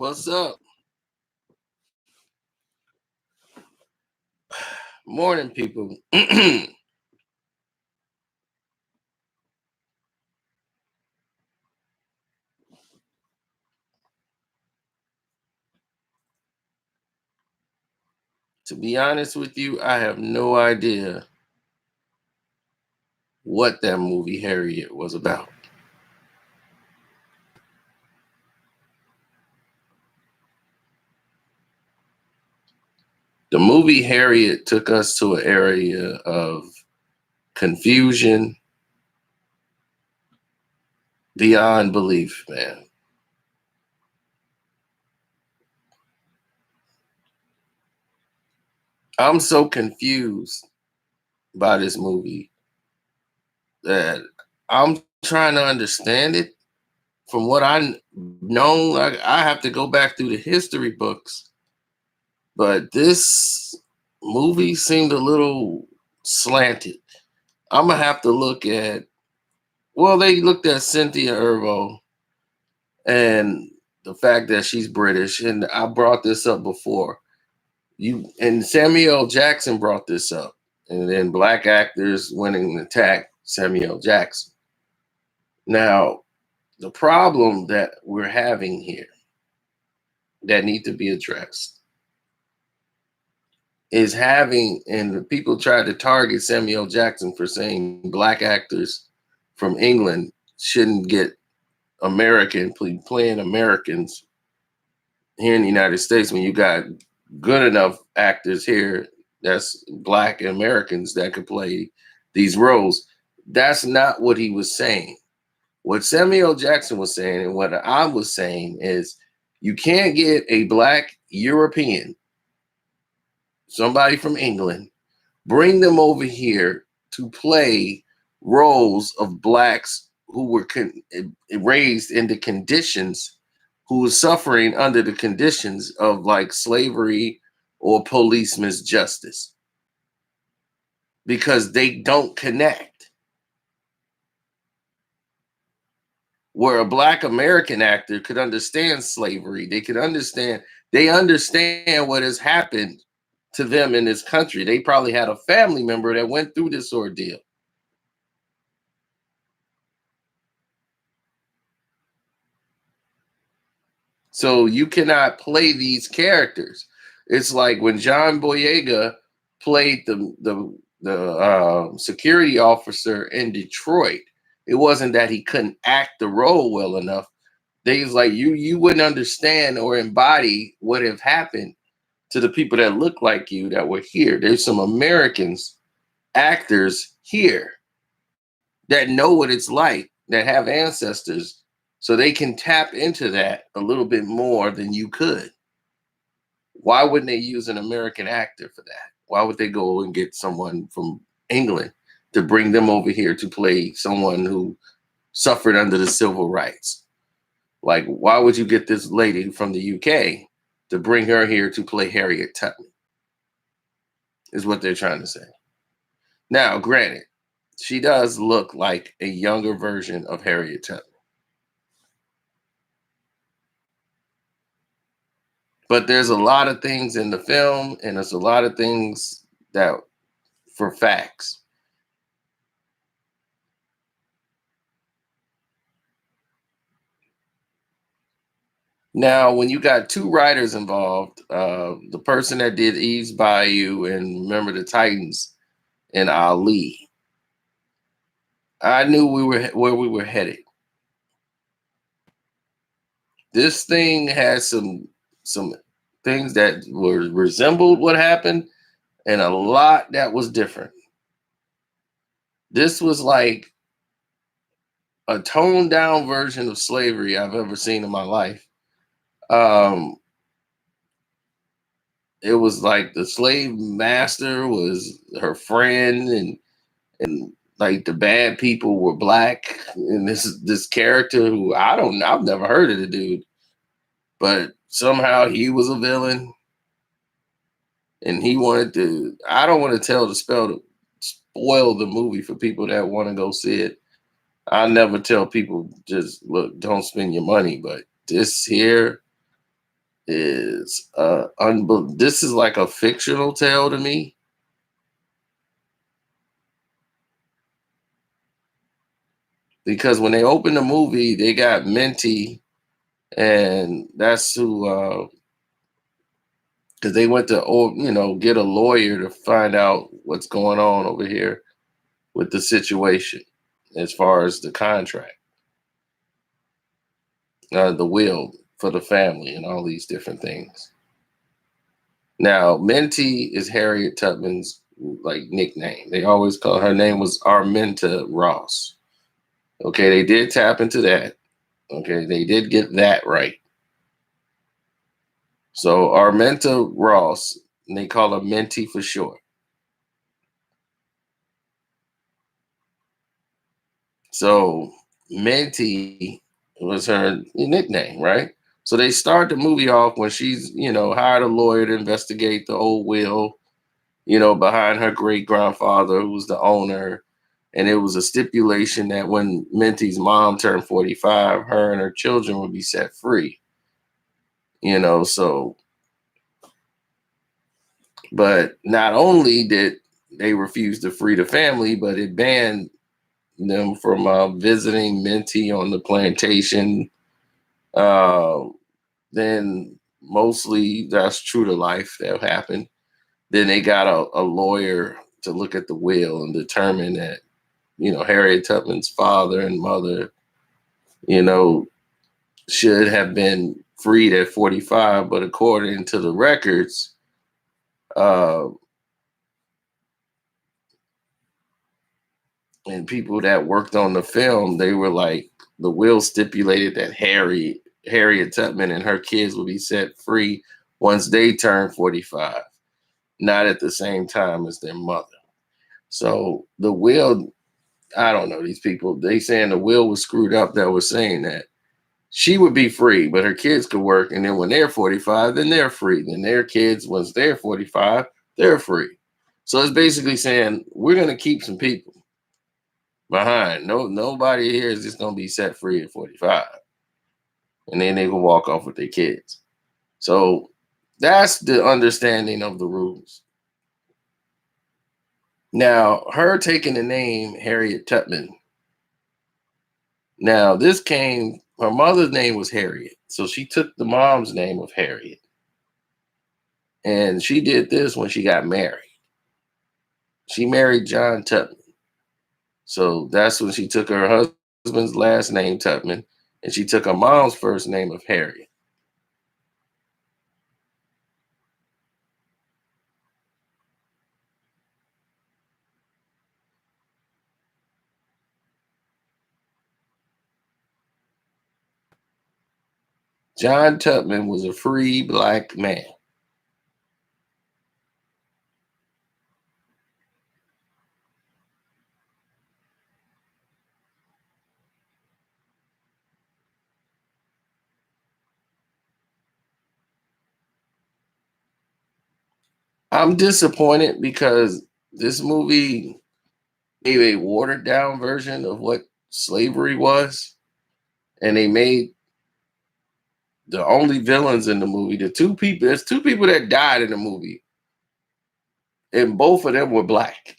What's up? Morning, people. To be honest with you, I have no idea what that movie Harriet was about. The movie Harriet took us to an area of confusion beyond belief, man. I'm so confused by this movie that I'm trying to understand it. From what I know, like, I have to go back through the history books, but this movie seemed a little slanted. I'm gonna have to look at. Well, they looked at Cynthia Erivo and the fact that she's British, and I brought this up before. You and Samuel L. Jackson brought this up, and then black actors went and attacked Samuel L. Jackson. Now, the problem that we're having here that need to be addressed is having, and the people tried to target Samuel L. Jackson for saying black actors from England shouldn't get playing Americans here in the United States when you got good enough actors here that's black Americans that could play these roles. That's not what he was saying. What Samuel L. Jackson was saying and what I was saying is you can't get a black European, somebody from England, bring them over here to play roles of blacks who were raised into conditions, who were suffering under the conditions of like slavery or police misjustice, because they don't connect. Where a black American actor could understand slavery, they understand what has happened to them in this country. They probably had a family member that went through this ordeal. So you cannot play these characters. It's like when John Boyega played the security officer in Detroit. It wasn't that he couldn't act the role well enough. They was like you wouldn't understand or embody what have happened to the people that look like you that were here. There's some Americans, actors here that know what it's like, that have ancestors, so they can tap into that a little bit more than you could. Why wouldn't they use an American actor for that? Why would they go and get someone from England to bring them over here to play someone who suffered under the civil rights? Like, why would you get this lady from the UK to bring her here to play Harriet Tubman? Is what they're trying to say. Now, granted, she does look like a younger version of Harriet Tubman. But there's a lot of things in the film, and there's a lot of things that for facts. Now, when you got two writers involved, the person that did Eve's Bayou and Remember the Titans and Ali, I knew we were where we were headed. This thing has some things that were resembled what happened, and a lot that was different. This was like a toned down version of slavery I've ever seen in my life. Um, it was like the slave master was her friend, and like the bad people were black, and this character who I've never heard of the dude, but somehow he was a villain, and he wanted to. I don't want to tell the spell to spoil the movie for people that want to go see it. I never tell people just look, don't spend your money, but this here, is this is like a fictional tale to me, because when they opened the movie, they got Minty, and that's who, because they went to get a lawyer to find out what's going on over here with the situation as far as the contract, the will for the family, and all these different things. Now, Minty is Harriet Tubman's like nickname. They always call her name was Arminta Ross. Okay, they did tap into that. Okay, they did get that right. So Arminta Ross, and they call her Minty for short. So Minty was her nickname, right? So they start the movie off when she's, hired a lawyer to investigate the old will, behind her great grandfather, who was the owner. And it was a stipulation that when Minty's mom turned 45, her and her children would be set free. So, but not only did they refuse to free the family, but it banned them from visiting Minty on the plantation. Uh, then mostly that's true to life that happened. Then they got a lawyer to look at the will and determine that, Harriet Tubman's father and mother, you know, should have been freed at 45, but according to the records, uh, and people that worked on the film, they were like, the will stipulated that Harriet Tubman and her kids would be set free once they turn 45, not at the same time as their mother. So the will, I don't know, these people, they saying the will was screwed up that was saying that she would be free, but her kids could work. And then when they're 45, then they're free. Then their kids, once they're 45, they're free. So it's basically saying we're going to keep some people behind. Nobody here is just going to be set free at 45. And then they can walk off with their kids. So that's the understanding of the rules. Now, her taking the name Harriet Tubman. Now, her mother's name was Harriet. So she took the mom's name of Harriet. And she did this when she got married. She married John Tubman. So that's when she took her husband's last name, Tubman, and she took her mom's first name of Harriet. John Tubman was a free black man. I'm disappointed because this movie gave a watered down version of what slavery was. And they made the only villains in the movie, there's two people that died in the movie, and both of them were black.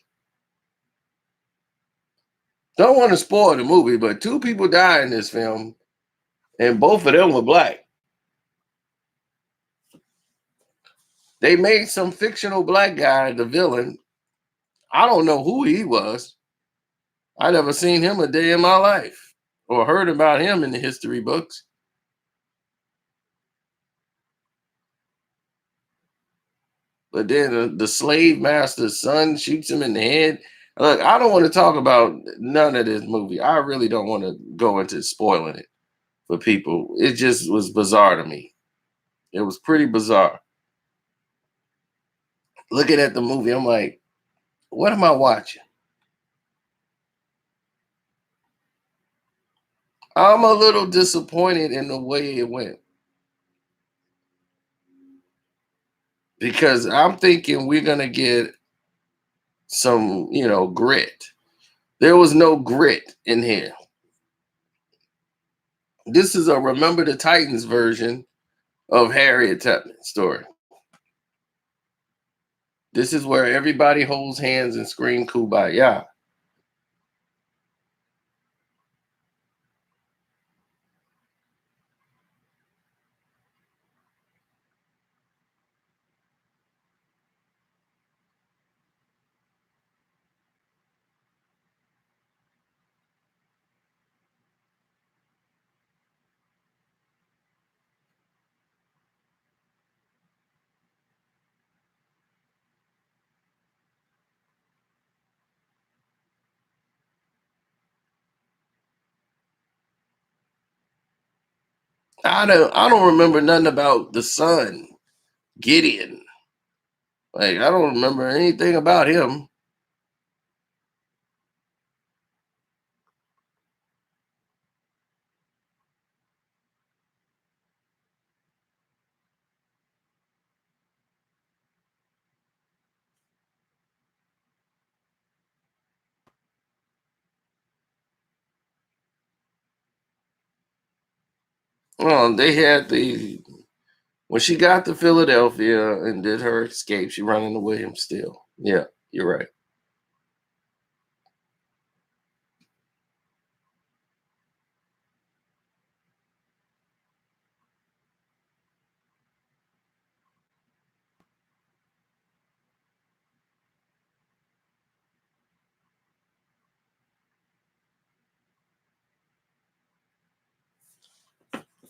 Don't want to spoil the movie, but two people died in this film, and both of them were black. They made some fictional black guy the villain. I don't know who he was. I never seen him a day in my life or heard about him in the history books. But then the slave master's son shoots him in the head. Look, I don't want to talk about none of this movie. I really don't want to go into spoiling it for people. It just was bizarre to me. It was pretty bizarre. Looking at the movie, I'm like, what am I watching? I'm a little disappointed in the way it went because I'm thinking we're going to get some, grit. There was no grit in here. This is a Remember the Titans version of Harriet Tubman story. This is where everybody holds hands and scream kumbaya. I don't remember nothing about the son, Gideon. Like I don't remember anything about him. They had the when she got to Philadelphia and did her escape, she run into Williams still. Yeah, you're right.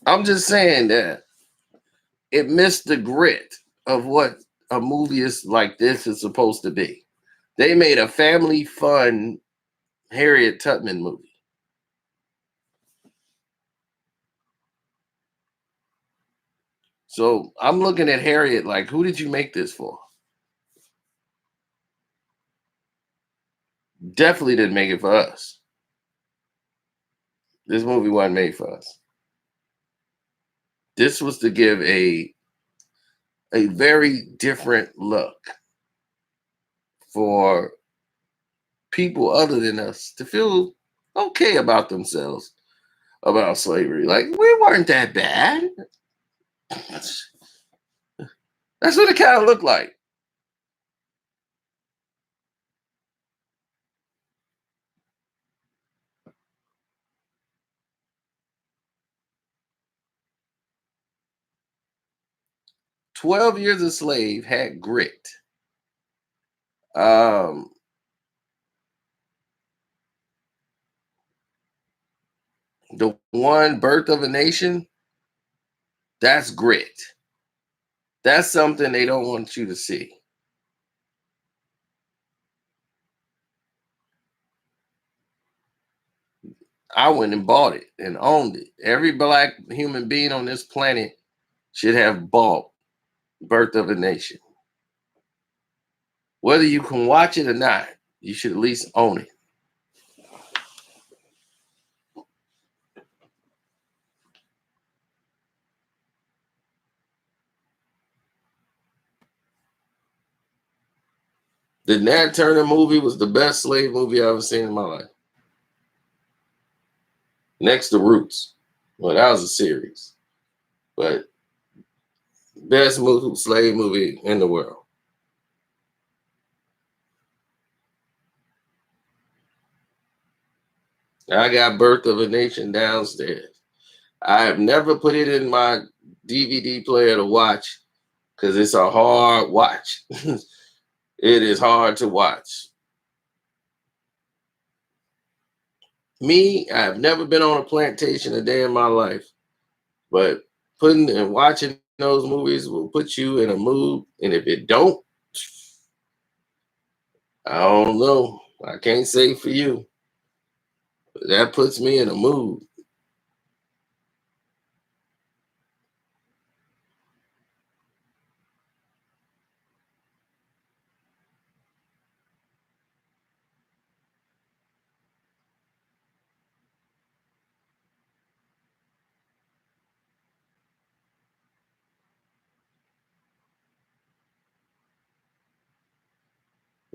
I'm just saying that it missed the grit of what a movie is like this is supposed to be. They made a family fun Harriet Tubman movie. So I'm looking at Harriet like, who did you make this for? Definitely didn't make it for us. This movie wasn't made for us. This was to give a very different look for people other than us to feel okay about themselves about slavery. Like we weren't that bad. That's what it kind of looked like. 12 Years a Slave had grit. Um, the one Birth of a Nation, that's grit. That's something they don't want you to see. I went and bought it and owned it. Every black human being on this planet should have bought Birth of a Nation. Whether you can watch it or not, you should at least own it. The Nat Turner movie was the best slave movie I've ever seen in my life. Next to Roots. Well, that was a series. But best movie, slave movie in the world. I got Birth of a Nation downstairs. I have never put it in my DVD player to watch because it's a hard watch. It is hard to watch. Me, I have never been on a plantation a day in my life, but putting and watching those movies will put you in a mood. And if it don't, I don't know. I can't say for you. But that puts me in a mood.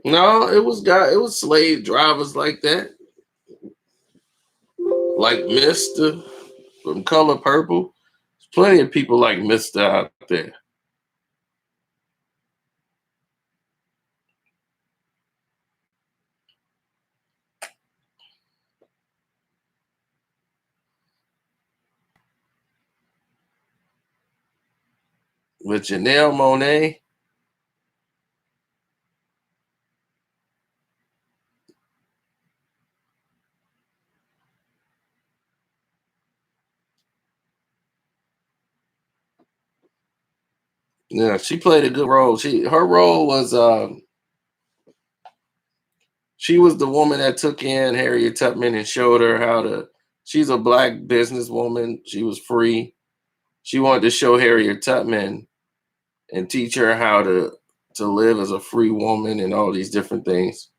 No, it was slave drivers like that, like Mister from Color Purple. Plenty of people like Mister out there. With Janelle Monae. Yeah, she played a good role. Her role was she was the woman that took in Harriet Tubman and showed her how to. She's a black businesswoman. She was free. She wanted to show Harriet Tubman and teach her how to live as a free woman and all these different things.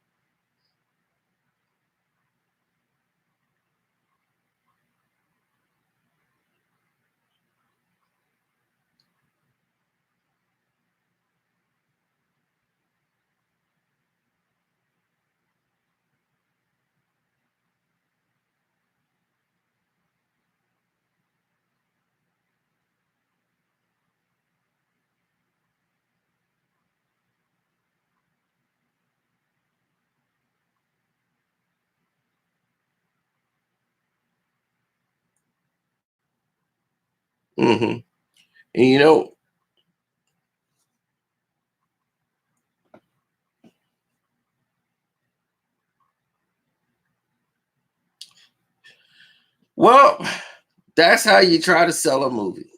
Hmm. And well, that's how you try to sell a movie.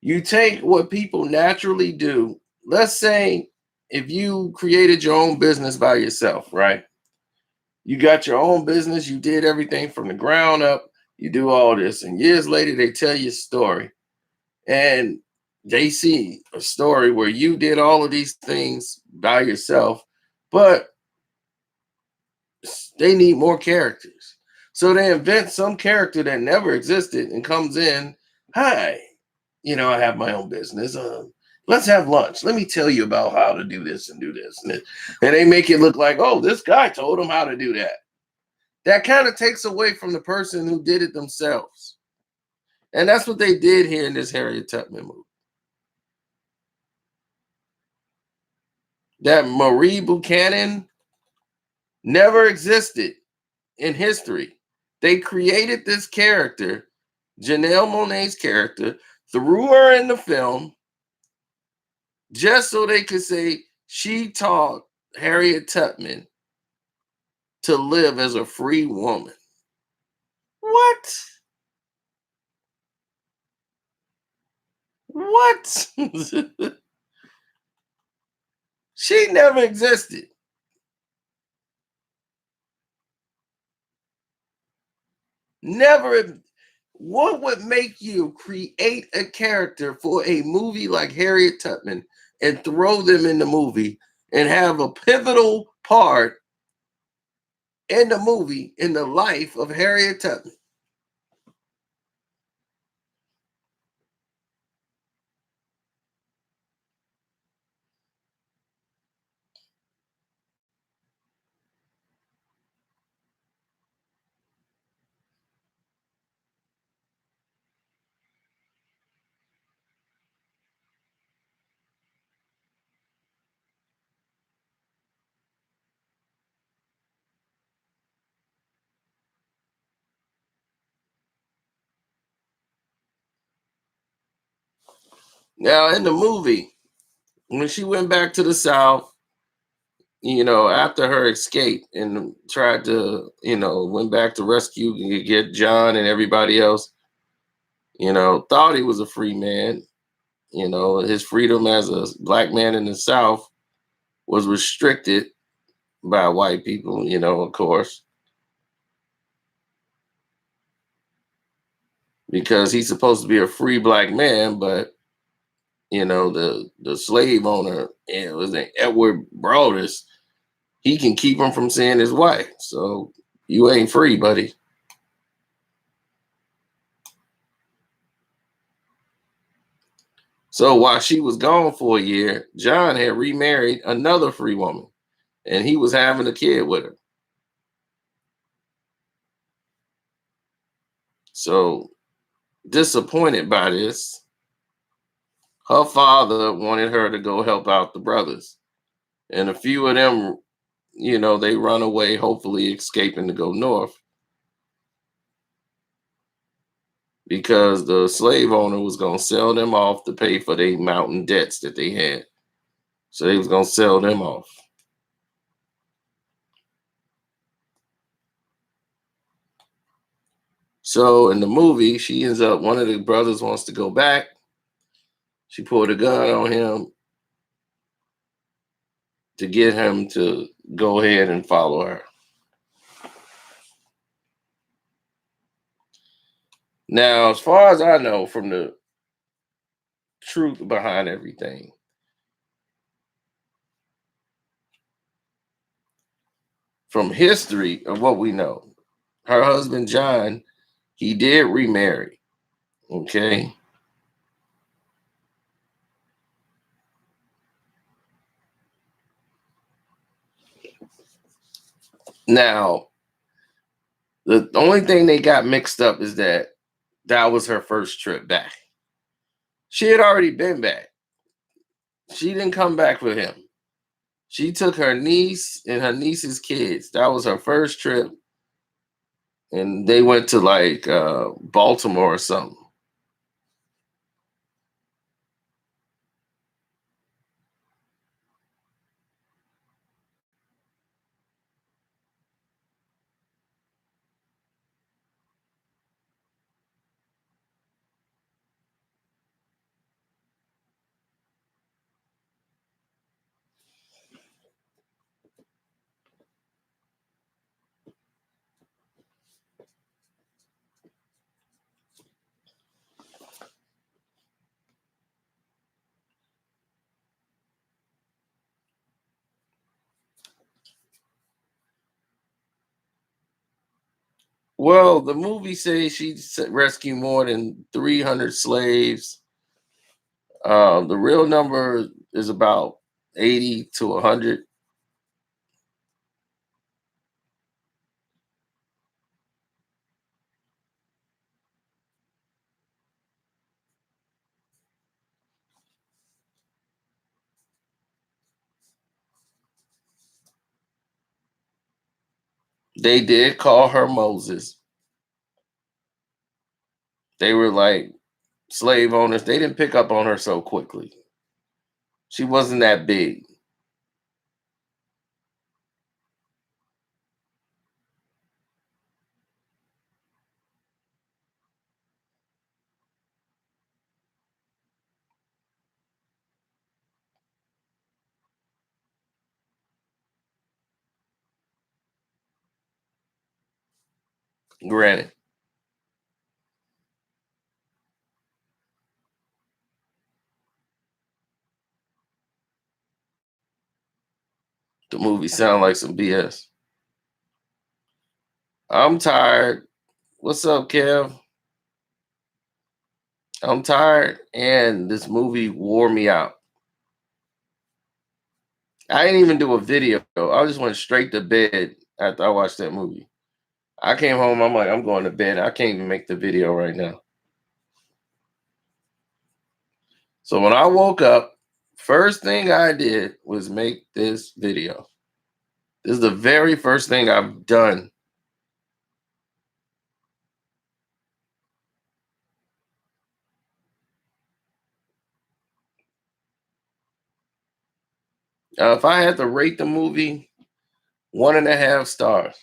You take what people naturally do. Let's say if you created your own business by yourself, right? You got your own business, you did everything from the ground up, you do all this, and years later they tell you a story and they see a story where you did all of these things by yourself, but they need more characters. So they invent some character that never existed and comes in, hi, I have my own business. Let's have lunch. Let me tell you about how to do this and do this. And they make it look like, oh, this guy told them how to do that. That kind of takes away from the person who did it themselves. And that's what they did here in this Harriet Tubman movie. That Marie Buchanan never existed in history. They created this character, Janelle Monae's character, threw her in the film just so they could say she taught Harriet Tubman to live as a free woman. What? What? She never existed. Never. What would make you create a character for a movie like Harriet Tubman and throw them in the movie and have a pivotal part in the movie in the life of Harriet Tubman? Now, in the movie, when she went back to the South, after her escape and tried to, went back to rescue and get John and everybody else, thought he was a free man. His freedom as a black man in the South was restricted by white people, of course, because he's supposed to be a free black man, but the slave owner, it was Edward Broadus, he can keep him from seeing his wife. So you ain't free, buddy. So while she was gone for a year, John had remarried another free woman, and he was having a kid with her. So disappointed by this. Her father wanted her to go help out the brothers. And a few of them, they run away, hopefully escaping to go north because the slave owner was going to sell them off to pay for their mountain debts that they had. So they was going to sell them off. So in the movie, she ends up, one of the brothers wants to go back. She pulled a gun on him to get him to go ahead and follow her. Now, as far as I know, from the truth behind everything, from history of what we know, her husband, John, he did remarry. Okay. Now, the only thing they got mixed up is that was her first trip back. She had already been back. She didn't come back with him. She took her niece and her niece's kids. That was her first trip. And they went to like Baltimore or something. Well, the movie says she rescued more than 300 slaves. The real number is about 80 to 100. They did call her Moses. They were like slave owners. They didn't pick up on her so quickly. She wasn't that big. Granted, the movie sound like some BS. I'm tired. What's up, Kev? I'm tired, and this movie wore me out. I didn't even do a video. I just went straight to bed after I watched that movie. I came home. I'm like, I'm going to bed. I can't even make the video right now. So when I woke up, first thing I did was make this video. This is the very first thing I've done. If I had to rate the movie, 1.5 stars.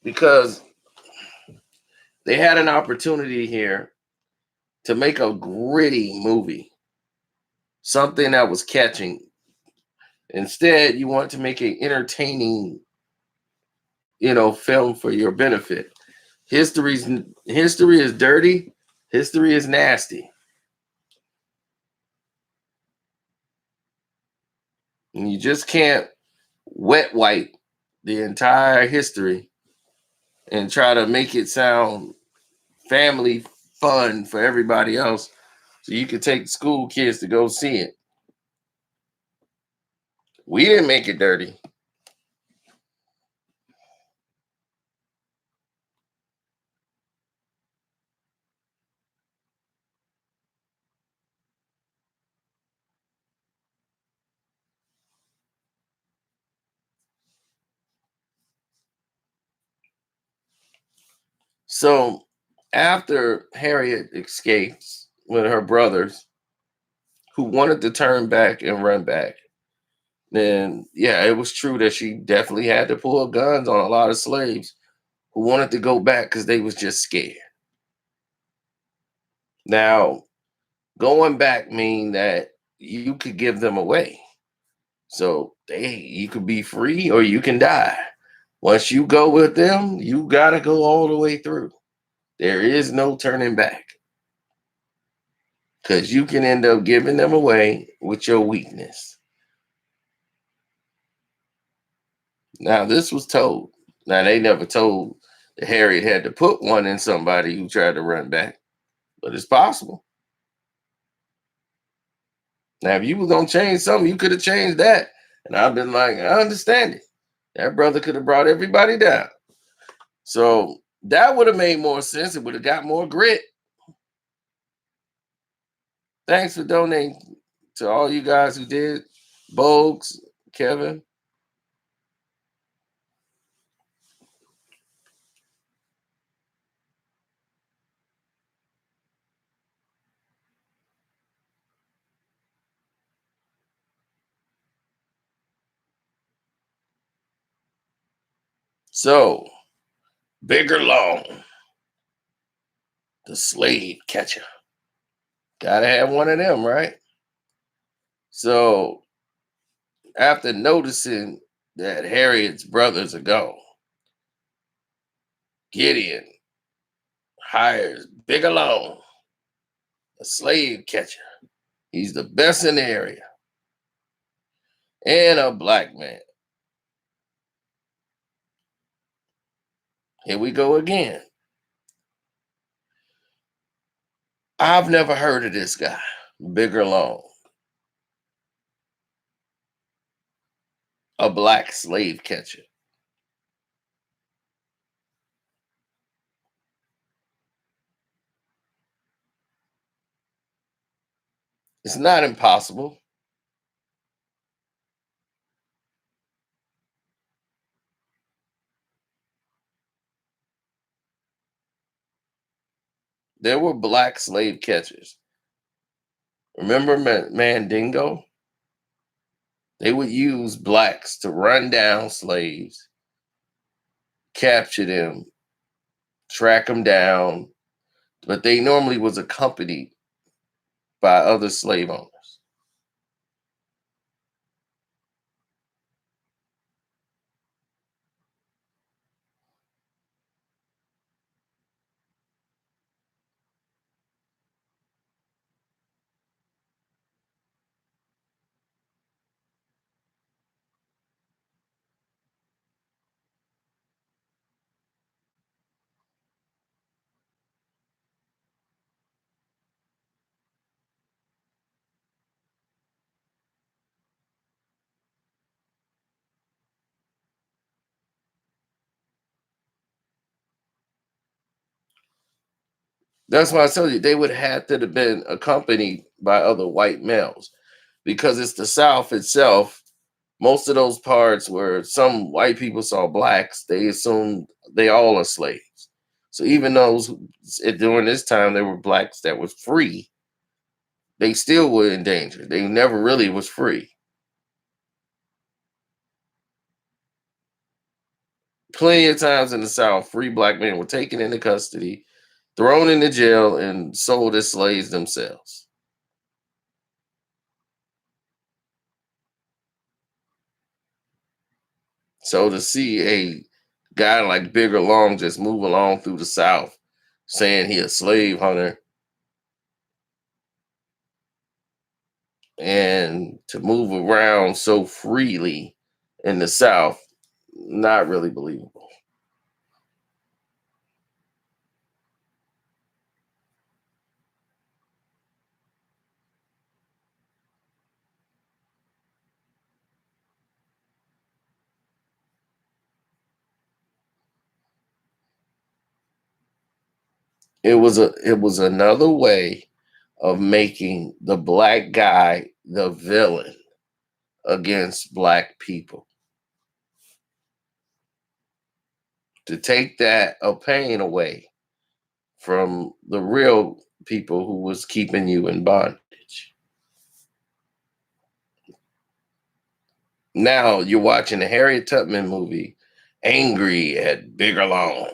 Because they had an opportunity here to make a gritty movie, something that was catching. Instead, you want to make an entertaining, film for your benefit. History is dirty. History is nasty. And you just can't wet wipe the entire history and try to make it sound family fun for everybody else so you can take school kids to go see it. We didn't make it dirty. So after Harriet escapes with her brothers, who wanted to turn back and run back, then yeah, it was true that she definitely had to pull guns on a lot of slaves who wanted to go back because they was just scared. Now, going back mean that you could give them away. So you could be free or you can die. Once you go with them, you gotta go all the way through. There is no turning back. Because you can end up giving them away with your weakness. Now, this was told. Now, they never told that Harriet had to put one in somebody who tried to run back, but it's possible. Now, if you was gonna change something, you could have changed that. And I've been like, I understand it. That brother could have brought everybody down. So that would have made more sense. It would have got more grit. Thanks for donating to all you guys who did. Bogues, Kevin. So, Bigger Long, the slave catcher. Gotta have one of them, right? So, after noticing that Harriet's brothers are gone, Gideon hires Bigger Long, a slave catcher. He's the best in the area and a black man. Here we go again. I've never heard of this guy, Bigger Long, a black slave catcher. It's not impossible. There were black slave catchers. Remember Mandingo? They would use blacks to run down slaves, capture them, track them down, but they normally was accompanied by other slave owners. That's why I told you they would have to have been accompanied by other white males because it's the South itself. Most of those parts where some white people saw blacks, they assumed they all are slaves. So even those during this time there were blacks that was free, they still were in danger. They never really was free. Plenty of times in the South, free black men were taken into custody, thrown into jail, and sold as slaves themselves. So to see a guy like Bigger Long just move along through the South, saying he a slave hunter, and to move around so freely in the South, not really believable. It was another way of making the black guy the villain against black people, to take that of pain away. from the real people who was keeping you in bondage. Now you're watching a Harriet Tubman movie, angry at Bigger Long.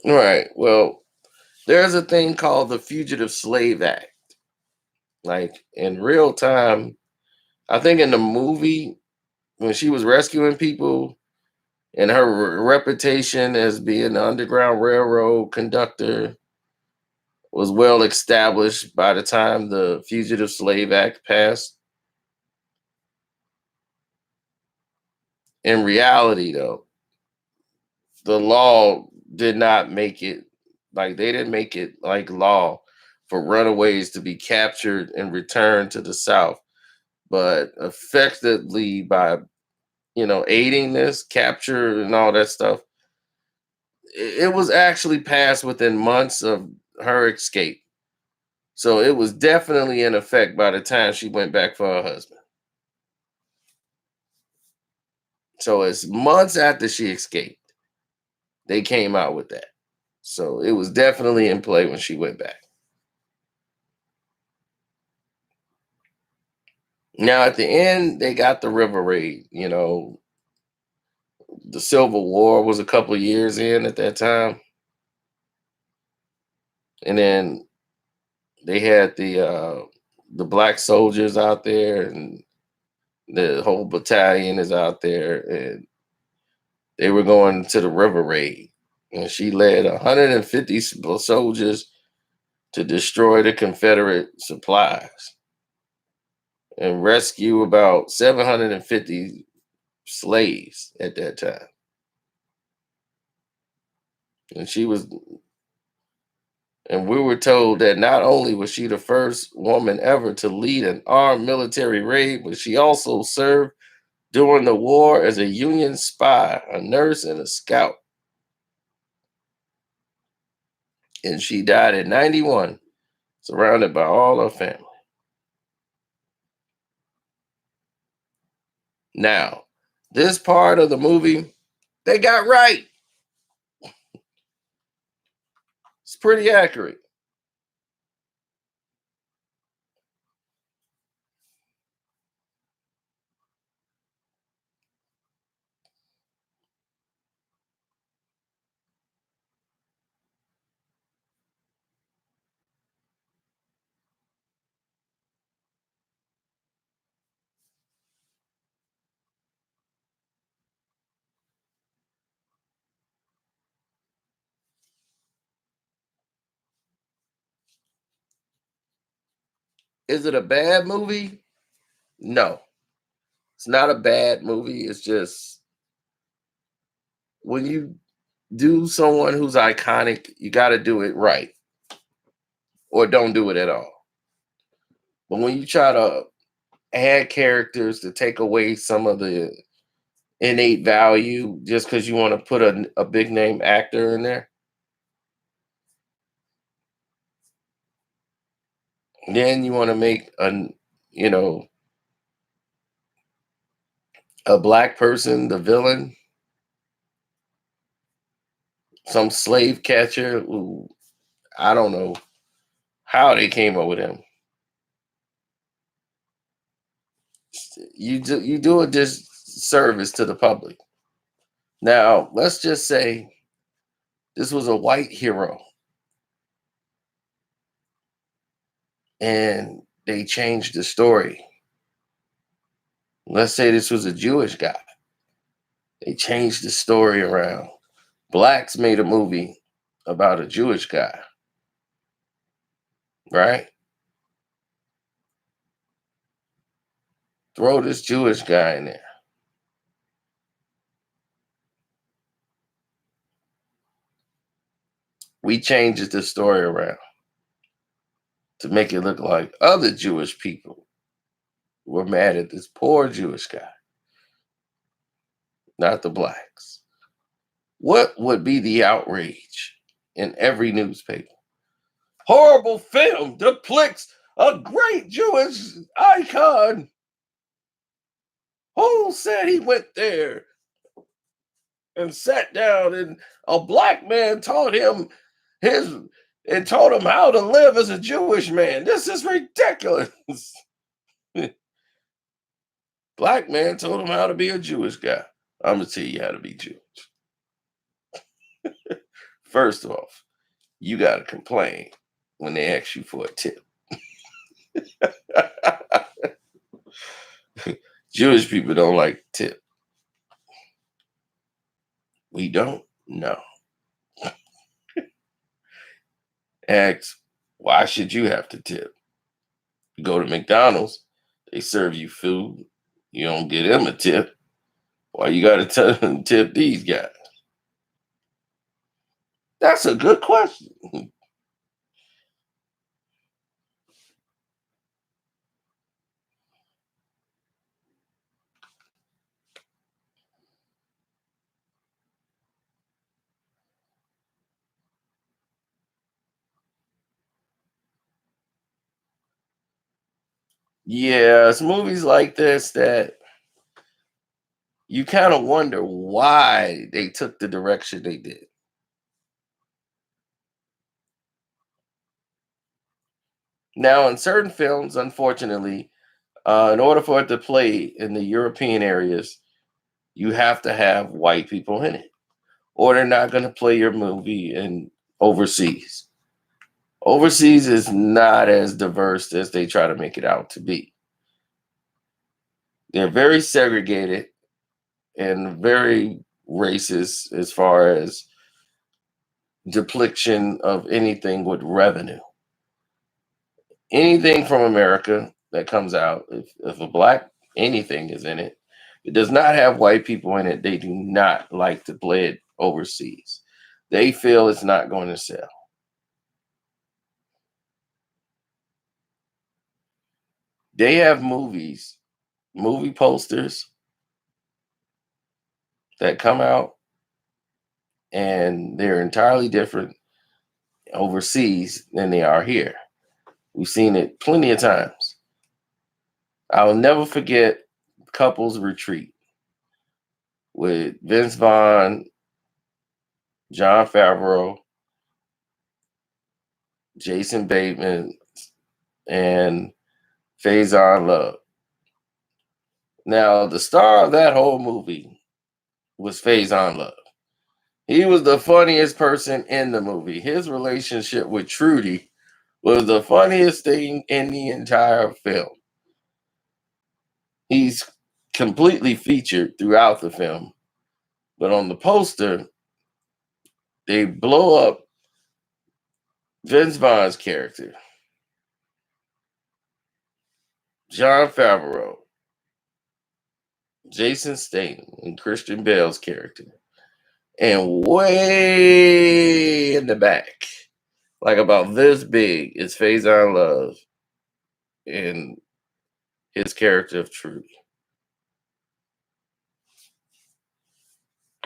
Right. Well, there's a thing called the Fugitive Slave Act. Like in real time, I think in the movie when she was rescuing people and her reputation as being an Underground Railroad conductor was well established by the time the Fugitive Slave Act passed. In reality, though, the law did not make it like they didn't make it like law for runaways to be captured and returned to the South, but effectively by aiding this capture and all that stuff, it was actually passed within months of her escape. So it was definitely in effect by the time she went back for her husband. So it's months after she escaped, they came out with that. So it was definitely in play when she went back. Now at the end, they got the river raid. The Civil War was a couple of years in at that time, and then they had the black soldiers out there, and the whole battalion is out there, and they were going to the river raid. And she led 150 soldiers to destroy the Confederate supplies and rescue about 750 slaves at that time. And she was, and we were told that not only was she the first woman ever to lead an armed military raid, but she also served during the war as a Union spy, a nurse, and a scout. And she died at 91, surrounded by all her family. Now, this part of the movie, they got right. It's pretty accurate. Is it a bad movie? No, it's not a bad movie. It's just when you do someone who's iconic, you got to do it right or don't do it at all. But when you try to add characters to take away some of the innate value just because you want to put a big name actor in there, then you want to make you know a black person the villain, some slave catcher who I don't know how they came up with him. You do a disservice to the public. Now, let's just say this was a white hero and they changed the story. Let's say this was a Jewish guy. They changed the story around. Blacks made a movie about a Jewish guy, right? Throw this Jewish guy in there. We changed the story around to make it look like other Jewish people were mad at this poor Jewish guy, not the blacks. What would be the outrage in every newspaper? Horrible film depicts a great Jewish icon. Who said he went there and sat down and a black man taught him his and taught him how to live as a Jewish man? This is ridiculous. Black man told him how to be a Jewish guy. I'm gonna tell you how to be Jewish. First off, you gotta complain when they ask you for a tip. Jewish people don't like tip. We don't know. Ask, why should you have to tip? You go to McDonald's, they serve you food. You don't get them a tip. Why you got to tip these guys? That's a good question. Yeah, it's movies like this that you kind of wonder why they took the direction they did. Now, in certain films, unfortunately, in order for it to play in the European areas, you have to have white people in it, or they're not going to play your movie in overseas. Overseas is not as diverse as they try to make it out to be. They're very segregated and very racist as far as depiction of anything with revenue. Anything from America that comes out, if a black anything is in it, it does not have white people in it. They do not like to play it overseas. They feel it's not going to sell. They have movie posters that come out, and they're entirely different overseas than they are here. We've seen it plenty of times. I'll never forget Couples Retreat with Vince Vaughn, John Favreau, Jason Bateman, and Faison Love. Now, the star of that whole movie was Faison Love. He was the funniest person in the movie. His relationship with Trudy was the funniest thing in the entire film. He's completely featured throughout the film, but on the poster, they blow up Vince Vaughn's character, John Favreau, Jason Statham, and Christian Bale's character. And way in the back, like about this big, is Faison Love and his character of Trudy.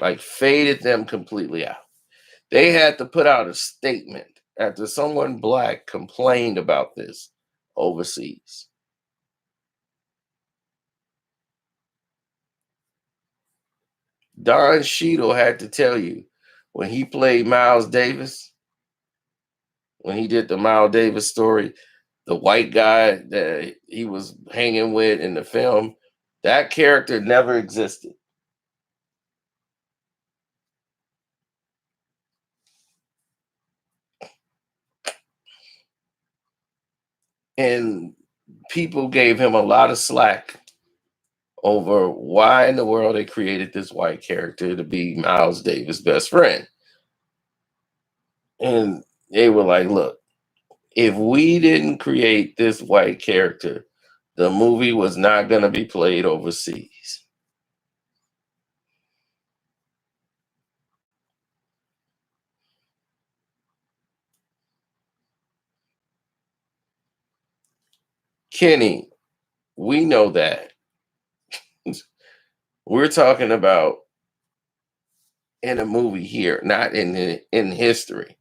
Like faded them completely out. They had to put out a statement after someone black complained about this overseas. Don Cheadle had to tell you when he played Miles Davis, when he did the Miles Davis story, the white guy that he was hanging with in the film, that character never existed. And people gave him a lot of slack over why in the world they created this white character to be Miles Davis' best friend. And they were like, look, if we didn't create this white character, the movie was not going to be played overseas. Kenny, we know that. We're talking about in a movie here, not in history.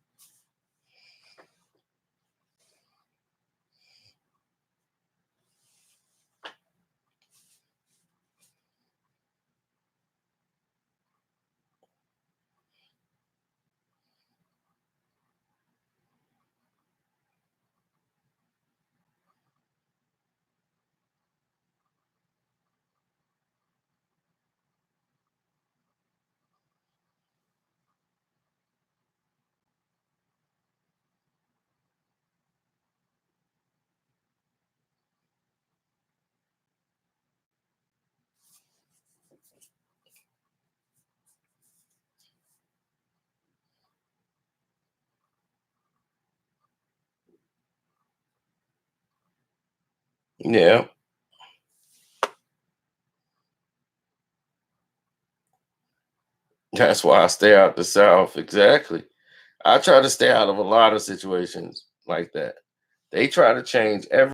Yeah, that's why I stay out the South. Exactly. I try to stay out of a lot of situations like that. They try to change every